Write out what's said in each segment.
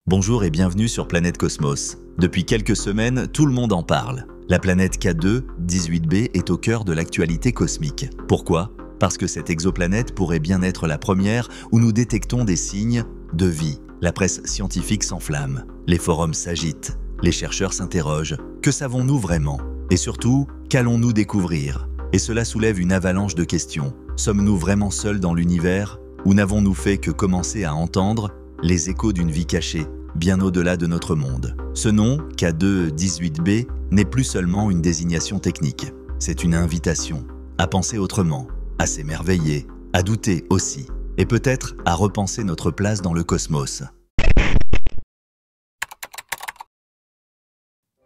Bonjour et bienvenue sur Planète Cosmos. Depuis quelques semaines, tout le monde en parle. La planète K2, 18b, est au cœur de l'actualité cosmique. Pourquoi ? Parce que cette exoplanète pourrait bien être la première où nous détectons des signes de vie. La presse scientifique s'enflamme, les forums s'agitent, les chercheurs s'interrogent. Que savons-nous vraiment ? Et surtout, qu'allons-nous découvrir ? Et cela soulève une avalanche de questions. Sommes-nous vraiment seuls dans l'univers ? Ou n'avons-nous fait que commencer à entendre les échos d'une vie cachée, bien au-delà de notre monde? Ce nom, K2-18b, n'est plus seulement une désignation technique. C'est une invitation à penser autrement, à s'émerveiller, à douter aussi, et peut-être à repenser notre place dans le cosmos.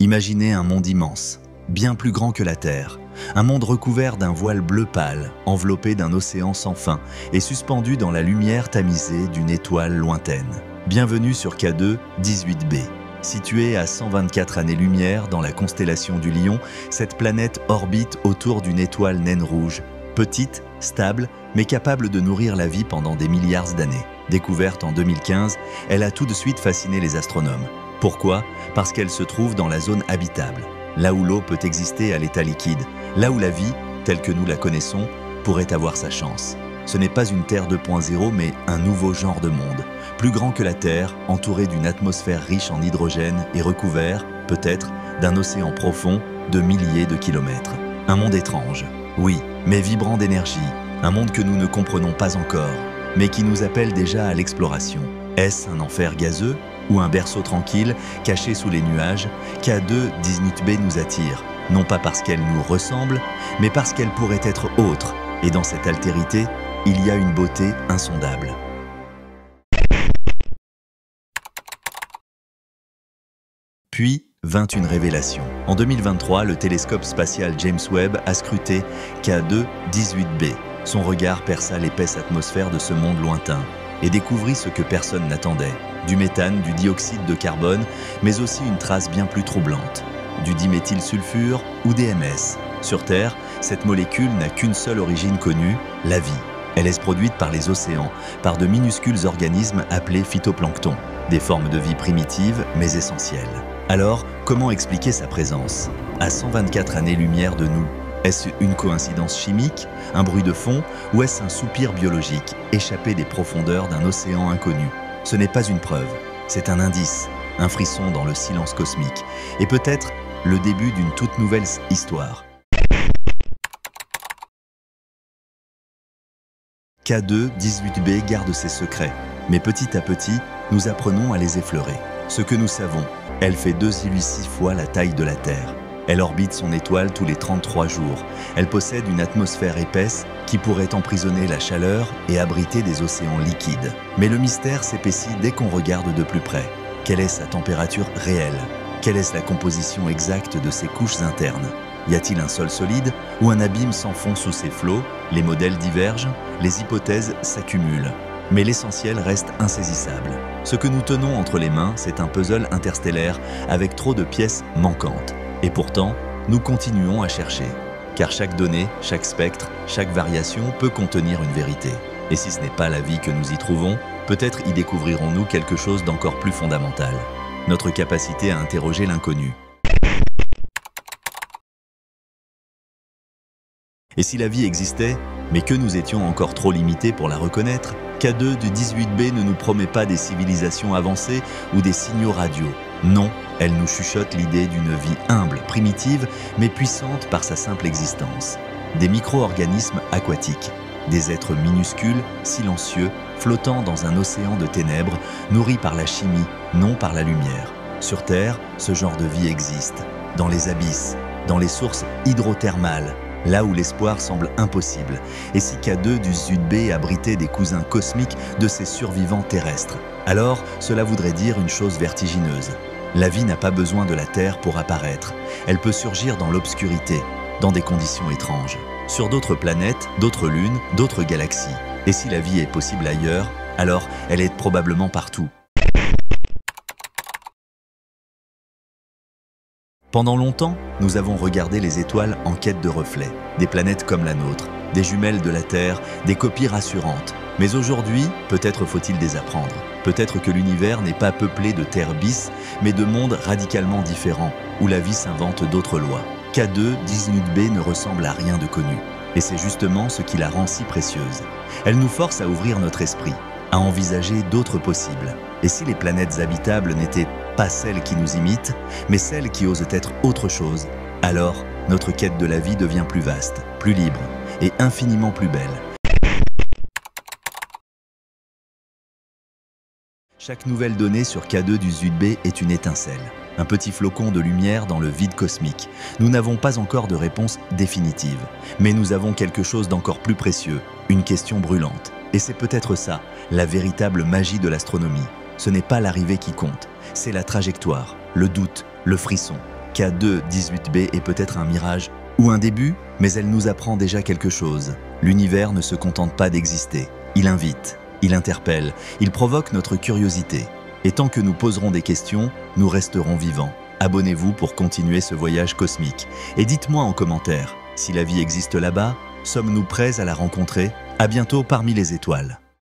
Imaginez un monde immense, bien plus grand que la Terre, un monde recouvert d'un voile bleu pâle, enveloppé d'un océan sans fin et suspendu dans la lumière tamisée d'une étoile lointaine. Bienvenue sur K2-18b. Située à 124 années-lumière dans la constellation du Lion, cette planète orbite autour d'une étoile naine rouge, petite, stable, mais capable de nourrir la vie pendant des milliards d'années. Découverte en 2015, elle a tout de suite fasciné les astronomes. Pourquoi ? Parce qu'elle se trouve dans la zone habitable, là où l'eau peut exister à l'état liquide, là où la vie, telle que nous la connaissons, pourrait avoir sa chance. Ce n'est pas une Terre 2.0, mais un nouveau genre de monde, plus grand que la Terre, entouré d'une atmosphère riche en hydrogène et recouvert, peut-être, d'un océan profond de milliers de kilomètres. Un monde étrange, oui, mais vibrant d'énergie, un monde que nous ne comprenons pas encore, mais qui nous appelle déjà à l'exploration. Est-ce un enfer gazeux ou un berceau tranquille, caché sous les nuages? K2-18b nous attire, non pas parce qu'elle nous ressemble, mais parce qu'elle pourrait être autre. Et dans cette altérité, il y a une beauté insondable. Puis vint une révélation. En 2023, le télescope spatial James Webb a scruté K2-18b. Son regard perça l'épaisse atmosphère de ce monde lointain et découvrit ce que personne n'attendait. Du méthane, du dioxyde de carbone, mais aussi une trace bien plus troublante, du diméthylsulfure ou DMS. Sur Terre, cette molécule n'a qu'une seule origine connue, la vie. Elle est produite par les océans, par de minuscules organismes appelés phytoplancton, des formes de vie primitives mais essentielles. Alors, comment expliquer sa présence à 124 années-lumière de nous? Est-ce une coïncidence chimique, un bruit de fond, ou est-ce un soupir biologique échappé des profondeurs d'un océan inconnu? Ce n'est pas une preuve, c'est un indice, un frisson dans le silence cosmique, et peut-être le début d'une toute nouvelle histoire. K2-18b garde ses secrets, mais petit à petit, nous apprenons à les effleurer. Ce que nous savons, elle fait 2,6 fois la taille de la Terre. Elle orbite son étoile tous les 33 jours. Elle possède une atmosphère épaisse qui pourrait emprisonner la chaleur et abriter des océans liquides. Mais le mystère s'épaissit dès qu'on regarde de plus près. Quelle est sa température réelle? Quelle est la composition exacte de ses couches internes? Y a-t-il un sol solide ou un abîme sans fond sous ses flots? Les modèles divergent, les hypothèses s'accumulent. Mais l'essentiel reste insaisissable. Ce que nous tenons entre les mains, c'est un puzzle interstellaire avec trop de pièces manquantes. Et pourtant, nous continuons à chercher. Car chaque donnée, chaque spectre, chaque variation peut contenir une vérité. Et si ce n'est pas la vie que nous y trouvons, peut-être y découvrirons-nous quelque chose d'encore plus fondamental. Notre capacité à interroger l'inconnu. Et si la vie existait, mais que nous étions encore trop limités pour la reconnaître, K2-18b ne nous promet pas des civilisations avancées ou des signaux radio. Non, elle nous chuchote l'idée d'une vie humble, primitive, mais puissante par sa simple existence. Des micro-organismes aquatiques, des êtres minuscules, silencieux, flottant dans un océan de ténèbres, nourris par la chimie, non par la lumière. Sur Terre, ce genre de vie existe, dans les abysses, dans les sources hydrothermales, là où l'espoir semble impossible. Et si K2-18b abritait des cousins cosmiques de ces survivants terrestres, alors cela voudrait dire une chose vertigineuse. La vie n'a pas besoin de la Terre pour apparaître. Elle peut surgir dans l'obscurité, dans des conditions étranges, sur d'autres planètes, d'autres lunes, d'autres galaxies. Et si la vie est possible ailleurs, alors elle est probablement partout. Pendant longtemps, nous avons regardé les étoiles en quête de reflets, des planètes comme la nôtre, des jumelles de la Terre, des copies rassurantes. Mais aujourd'hui, peut-être faut-il désapprendre. Peut-être que l'univers n'est pas peuplé de terres bis, mais de mondes radicalement différents, où la vie s'invente d'autres lois. K2 18b ne ressemble à rien de connu. Et c'est justement ce qui la rend si précieuse. Elle nous force à ouvrir notre esprit, à envisager d'autres possibles. Et si les planètes habitables n'étaient pas celles qui nous imitent, mais celles qui osent être autre chose, alors notre quête de la vie devient plus vaste, plus libre et infiniment plus belle. Chaque nouvelle donnée sur K2 18b est une étincelle, un petit flocon de lumière dans le vide cosmique. Nous n'avons pas encore de réponse définitive, mais nous avons quelque chose d'encore plus précieux, une question brûlante. Et c'est peut-être ça, la véritable magie de l'astronomie. Ce n'est pas l'arrivée qui compte, c'est la trajectoire, le doute, le frisson. K2 18b est peut-être un mirage ou un début, mais elle nous apprend déjà quelque chose. L'univers ne se contente pas d'exister, il invite. Il interpelle, il provoque notre curiosité. Et tant que nous poserons des questions, nous resterons vivants. Abonnez-vous pour continuer ce voyage cosmique. Et dites-moi en commentaire, si la vie existe là-bas, sommes-nous prêts à la rencontrer? À bientôt parmi les étoiles.